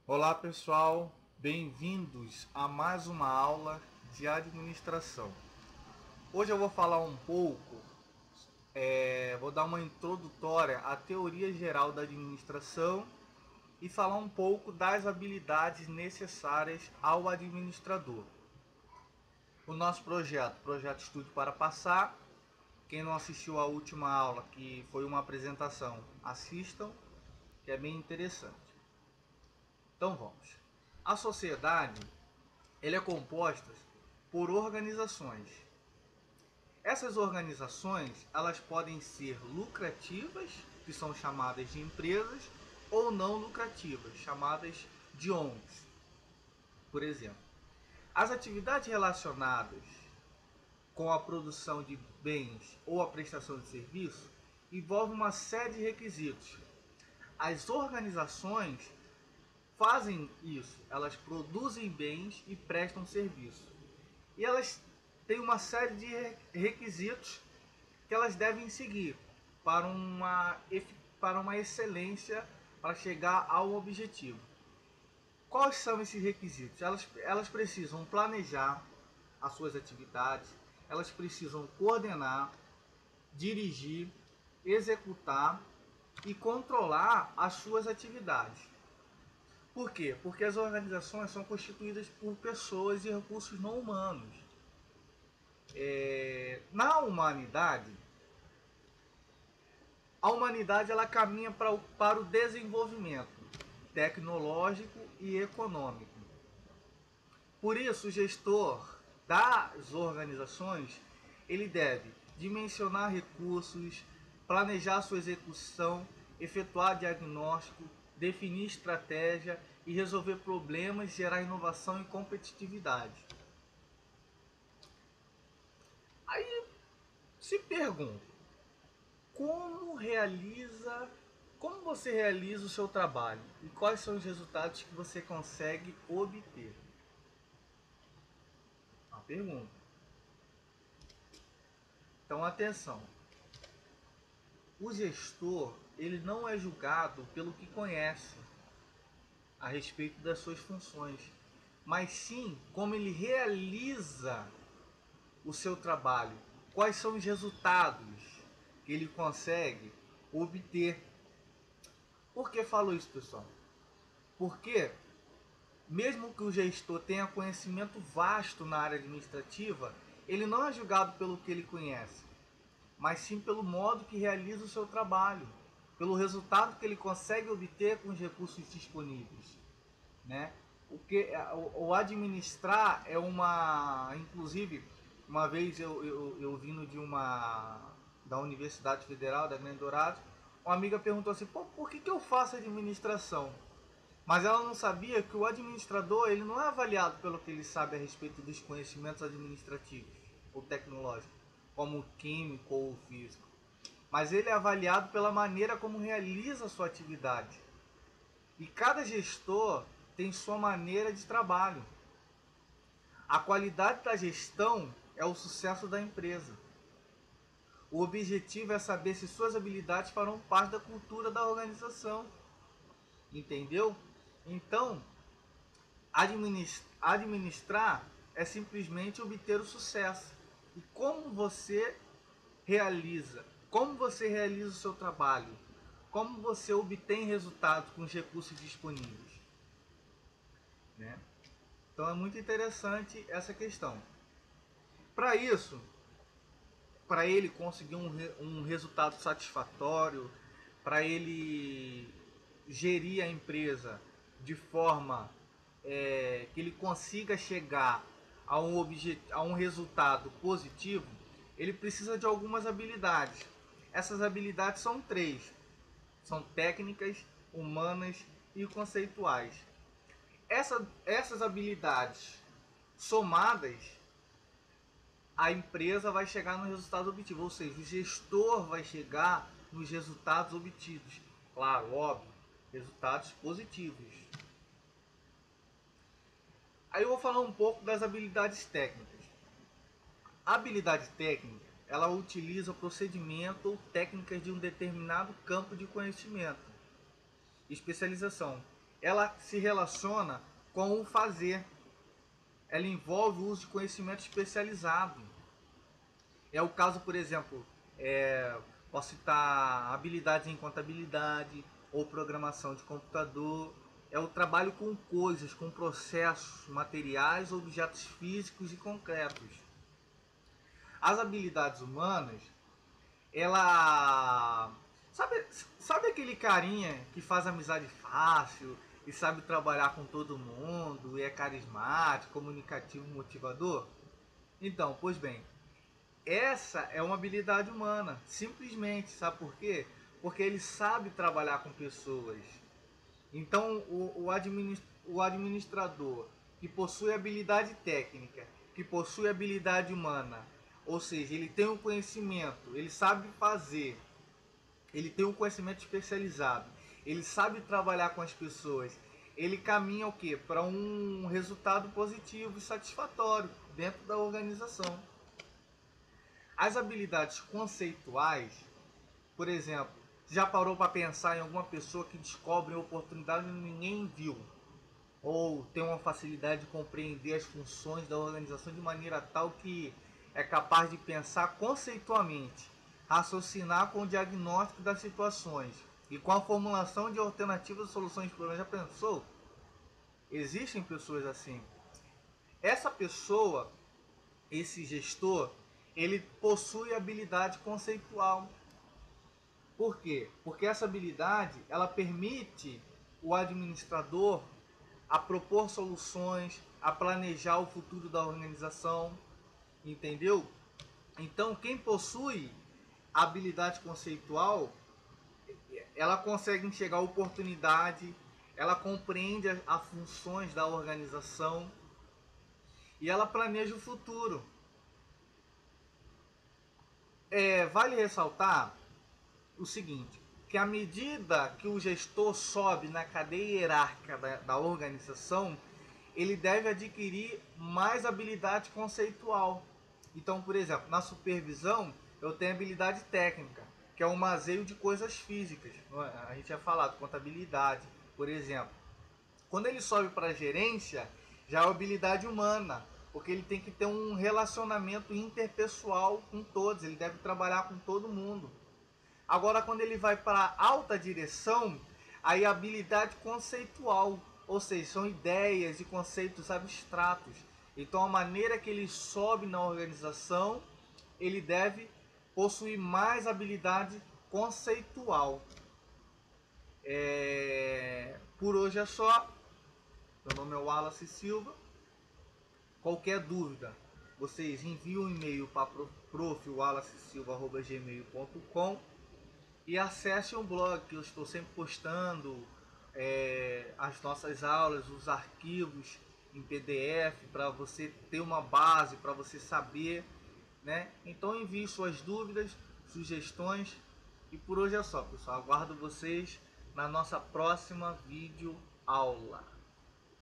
Olá pessoal, bem-vindos a mais uma aula de administração. Hoje eu vou falar um pouco, vou dar uma introdutória à teoria geral da administração e falar um pouco das habilidades necessárias ao administrador. O nosso projeto Estude para Passar. Quem não assistiu à última aula, que foi uma apresentação, assistam, que é bem interessante. Então vamos. A sociedade é composta por organizações. Essas organizações elas podem ser lucrativas, que são chamadas de empresas, ou não lucrativas, chamadas de ONGs. Por exemplo, as atividades relacionadas com a produção de bens ou a prestação de serviço envolvem uma série de requisitos. As organizações fazem isso, elas produzem bens e prestam serviço. E elas têm uma série de requisitos que elas devem seguir para uma excelência, para chegar ao objetivo. Quais são esses requisitos? Elas precisam planejar as suas atividades, elas precisam coordenar, dirigir, executar e controlar as suas atividades. Por quê? Porque as organizações são constituídas por pessoas e recursos não humanos. Na humanidade, a humanidade ela caminha para o desenvolvimento tecnológico e econômico. Por isso, o gestor das organizações ele deve dimensionar recursos, planejar sua execução, efetuar diagnóstico, definir estratégia e resolver problemas, gerar inovação e competitividade. Aí se pergunta, como você realiza o seu trabalho e quais são os resultados que você consegue obter? Uma pergunta. Então atenção. O gestor, ele não é julgado pelo que conhece a respeito das suas funções, mas sim como ele realiza o seu trabalho, quais são os resultados que ele consegue obter. Por que falo isso, pessoal? Porque mesmo que o gestor tenha conhecimento vasto na área administrativa, ele não é julgado pelo que ele conhece, mas sim pelo modo que realiza o seu trabalho, pelo resultado que ele consegue obter com os recursos disponíveis, né? O administrar é inclusive, uma vez eu vindo da Universidade Federal da Grande Dourado, uma amiga perguntou assim, por que eu faço administração? Mas ela não sabia que o administrador ele não é avaliado pelo que ele sabe a respeito dos conhecimentos administrativos ou tecnológicos, como o químico ou o físico, mas ele é avaliado pela maneira como realiza a sua atividade. E cada gestor tem sua maneira de trabalho. A qualidade da gestão é o sucesso da empresa. O objetivo é saber se suas habilidades farão parte da cultura da organização. Entendeu? Então, administrar é simplesmente obter o sucesso. E como você realiza o seu trabalho, como você obtém resultados com os recursos disponíveis, né? Então é muito interessante essa questão. Para isso, para ele conseguir um resultado satisfatório, para ele gerir a empresa de forma que ele consiga chegar a um resultado positivo, ele precisa de algumas habilidades. Essas habilidades são três: são técnicas, humanas e conceituais. Essas habilidades somadas, a empresa vai chegar no resultado obtido, ou seja, o gestor vai chegar nos resultados obtidos. Claro, óbvio, resultados positivos. Aí eu vou falar um pouco das habilidades técnicas. A habilidade técnica, ela utiliza o procedimento ou técnicas de um determinado campo de conhecimento. Especialização ela se relaciona com o fazer. Ela envolve o uso de conhecimento especializado. É o caso, por exemplo, posso citar habilidades em contabilidade ou programação de computador. É o trabalho com coisas, com processos, materiais, objetos físicos e concretos. As habilidades humanas, ela... Sabe, sabe aquele carinha que faz amizade fácil e sabe trabalhar com todo mundo e é carismático, comunicativo, motivador? Então, pois bem, essa é uma habilidade humana, simplesmente, sabe por quê? Porque ele sabe trabalhar com pessoas. Então, o administrador que possui habilidade técnica, que possui habilidade humana, ou seja, ele tem um conhecimento, ele sabe fazer, ele tem um conhecimento especializado, ele sabe trabalhar com as pessoas, ele caminha o quê? Para um resultado positivo e satisfatório dentro da organização. As habilidades conceituais, por exemplo, já parou para pensar em alguma pessoa que descobre oportunidade que ninguém viu? Ou tem uma facilidade de compreender as funções da organização de maneira tal que é capaz de pensar conceitualmente, raciocinar com o diagnóstico das situações e com a formulação de alternativas e soluções de problemas. Já pensou? Existem pessoas assim. Essa pessoa, esse gestor, ele possui habilidade conceitual. Por quê? Porque essa habilidade, ela permite o administrador a propor soluções, a planejar o futuro da organização, entendeu? Então, quem possui habilidade conceitual, ela consegue enxergar a oportunidade, ela compreende as funções da organização e ela planeja o futuro. Vale ressaltar o seguinte, que à medida que o gestor sobe na cadeia hierárquica da organização, ele deve adquirir mais habilidade conceitual. Então, por exemplo, na supervisão, eu tenho habilidade técnica, que é o manuseio de coisas físicas. A gente já falou de contabilidade, por exemplo. Quando ele sobe para a gerência, já é habilidade humana, porque ele tem que ter um relacionamento interpessoal com todos, ele deve trabalhar com todo mundo. Agora, quando ele vai para alta direção, aí a habilidade conceitual, ou seja, são ideias e conceitos abstratos. Então, a maneira que ele sobe na organização, ele deve possuir mais habilidade conceitual. Por hoje é só. Meu nome é Wallace Silva. Qualquer dúvida, vocês enviam um e-mail para profwallacesilva@gmail.com e acesse um blog que eu estou sempre postando as nossas aulas, os arquivos em PDF para você ter uma base, para você saber, né? Então envie suas dúvidas, sugestões e por hoje é só, pessoal. Aguardo vocês na nossa próxima vídeo aula.